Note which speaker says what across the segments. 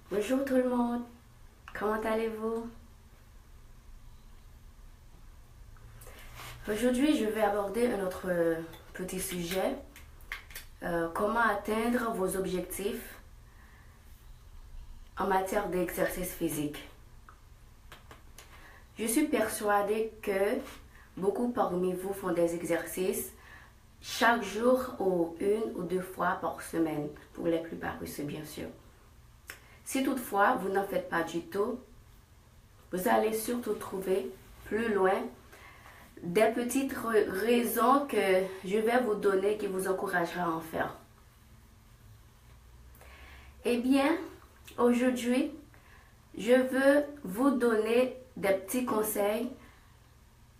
Speaker 1: Bonjour tout le monde, comment allez-vous? Aujourd'hui, je vais aborder un autre petit sujet, comment atteindre vos objectifs en matière d'exercice physique. Je suis persuadée que beaucoup parmi vous font des exercices chaque jour ou une ou deux fois par semaine, pour les plus paresseux bien sûr. Si toutefois vous n'en faites pas du tout, vous allez surtout trouver plus loin des petites raisons que je vais vous donner qui vous encouragera à en faire. Eh bien, aujourd'hui, je veux vous donner des petits conseils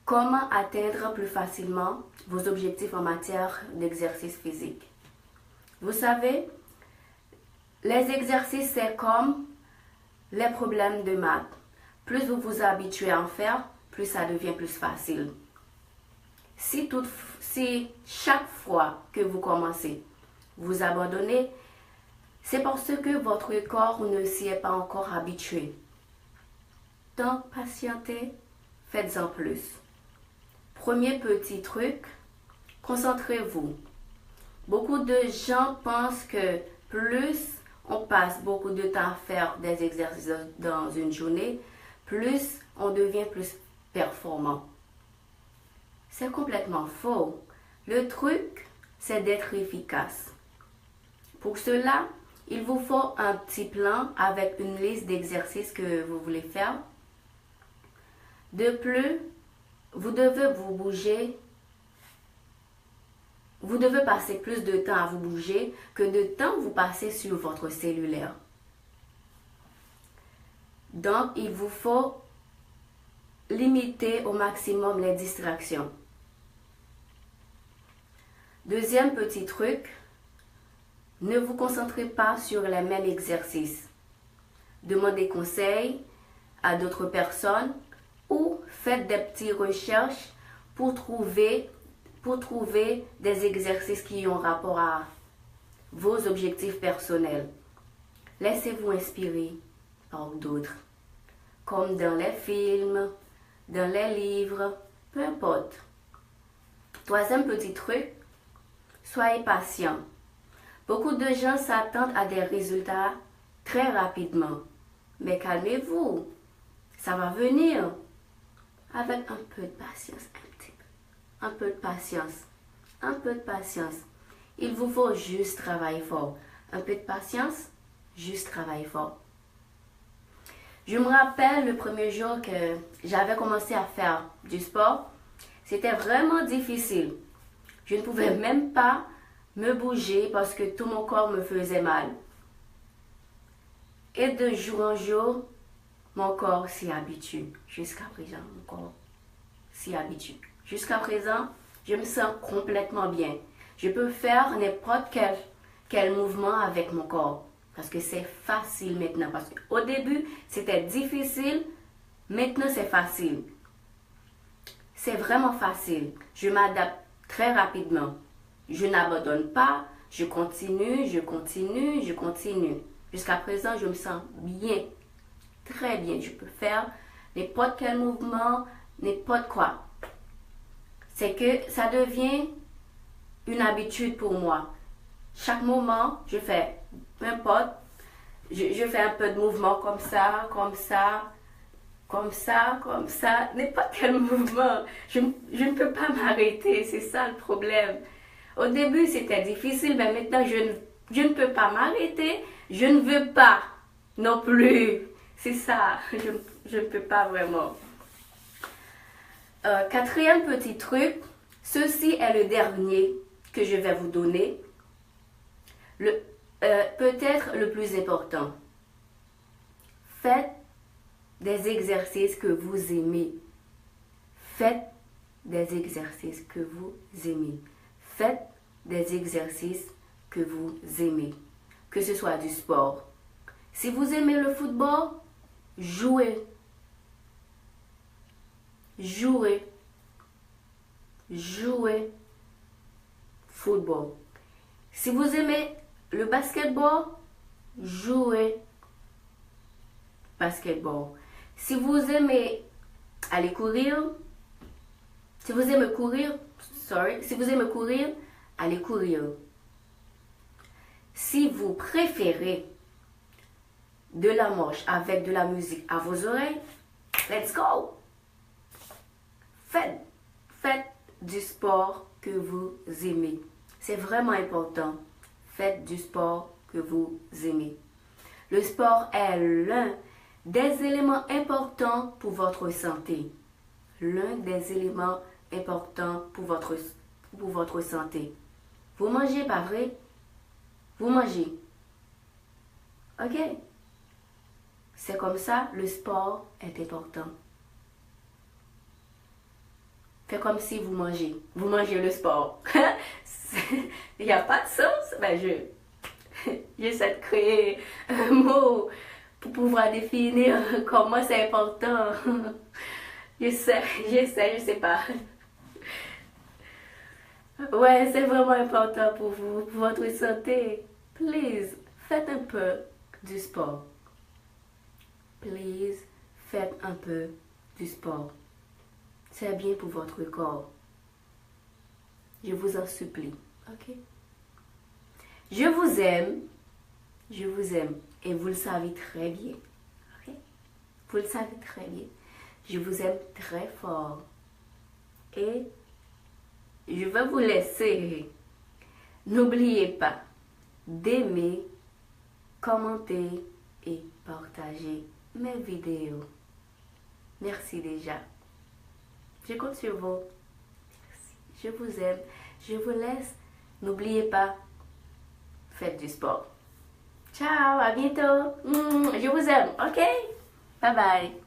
Speaker 1: comment atteindre plus facilement vos objectifs en matière d'exercice physique. Vous savez, les exercices, c'est comme les problèmes de maths. Plus vous vous habituez à en faire, plus ça devient plus facile. Si chaque fois que vous commencez, vous abandonnez, c'est parce que votre corps ne s'y est pas encore habitué. Donc, patientez, faites-en plus. Premier petit truc, concentrez-vous. Beaucoup de gens pensent que plus on passe beaucoup de temps à faire des exercices dans une journée, plus on devient plus performant. C'est complètement faux. Le truc, c'est d'être efficace. Pour cela, il vous faut un petit plan avec une liste d'exercices que vous voulez faire. De plus, vous devez vous bouger. Vous devez passer plus de temps à vous bouger que de temps vous passez sur votre cellulaire. Donc, il vous faut limiter au maximum les distractions. Deuxième petit truc, ne vous concentrez pas sur les mêmes exercices. Demandez conseil à d'autres personnes ou faites des petites recherches pour trouver des exercices qui ont rapport à vos objectifs personnels. Laissez-vous inspirer par d'autres, comme dans les films, dans les livres, peu importe. Troisième petit truc, soyez patient. Beaucoup de gens s'attendent à des résultats très rapidement. Mais calmez-vous, ça va venir. Avec un peu de patience, un peu de patience, un peu de patience. Il vous faut juste travailler fort. Un peu de patience, juste travailler fort. Je me rappelle le premier jour que j'avais commencé à faire du sport. C'était vraiment difficile. Je ne pouvais même pas me bouger parce que tout mon corps me faisait mal. Et de jour en jour, mon corps s'y habitue. Jusqu'à présent, mon corps s'y habitue. Jusqu'à présent, je me sens complètement bien. Je peux faire n'importe quel mouvement avec mon corps. Parce que c'est facile maintenant. Parce qu'au début, c'était difficile. Maintenant, c'est facile. C'est vraiment facile. Je m'adapte très rapidement. Je n'abandonne pas. Je continue, je continue, je continue. Jusqu'à présent, je me sens bien. Très bien. Je peux faire n'importe quel mouvement, n'importe quoi. C'est que ça devient une habitude pour moi. Chaque moment, je fais, peu importe, je fais un peu de mouvement comme ça, comme ça, comme ça, comme ça, n'importe quel mouvement. Je ne peux pas m'arrêter, c'est ça le problème. Au début, c'était difficile, mais maintenant, je ne peux pas m'arrêter. Je ne veux pas non plus. C'est ça, je ne peux pas vraiment. Quatrième petit truc, ceci est le dernier que je vais vous donner. Peut-être le plus important. Faites des exercices que vous aimez. Faites des exercices que vous aimez. Faites des exercices que vous aimez. Que ce soit du sport. Si vous aimez le football, jouez. Jouez. Jouez football. Si vous aimez le basketball, jouez basketball. Si vous aimez aller courir, si vous aimez courir, allez courir. Si vous préférez de la marche avec de la musique à vos oreilles, let's go! Faites du sport que vous aimez. C'est vraiment important. Faites du sport que vous aimez. Le sport est l'un des éléments importants pour votre santé. L'un des éléments importants pour votre santé. Vous mangez, pas vrai? Vous mangez. Ok? C'est comme ça, le sport est important. Faites comme si vous mangez. Vous mangez le sport. Il n'y a pas de sens. Ben, j'essaie de créer un mot pour pouvoir définir comment c'est important. Je sais pas. Ouais, c'est vraiment important pour vous, pour votre santé. Please, faites un peu du sport. Please, faites un peu du sport. C'est bien pour votre corps. Je vous en supplie. Ok? Je vous aime. Je vous aime. Et vous le savez très bien. Ok? Vous le savez très bien. Je vous aime très fort. Et je vais vous laisser. N'oubliez pas d'aimer, commenter et partager mes vidéos. Merci déjà. Je compte sur vous. Merci. Je vous aime. Je vous laisse. N'oubliez pas, faites du sport. Ciao, à bientôt. Je vous aime, ok? Bye bye.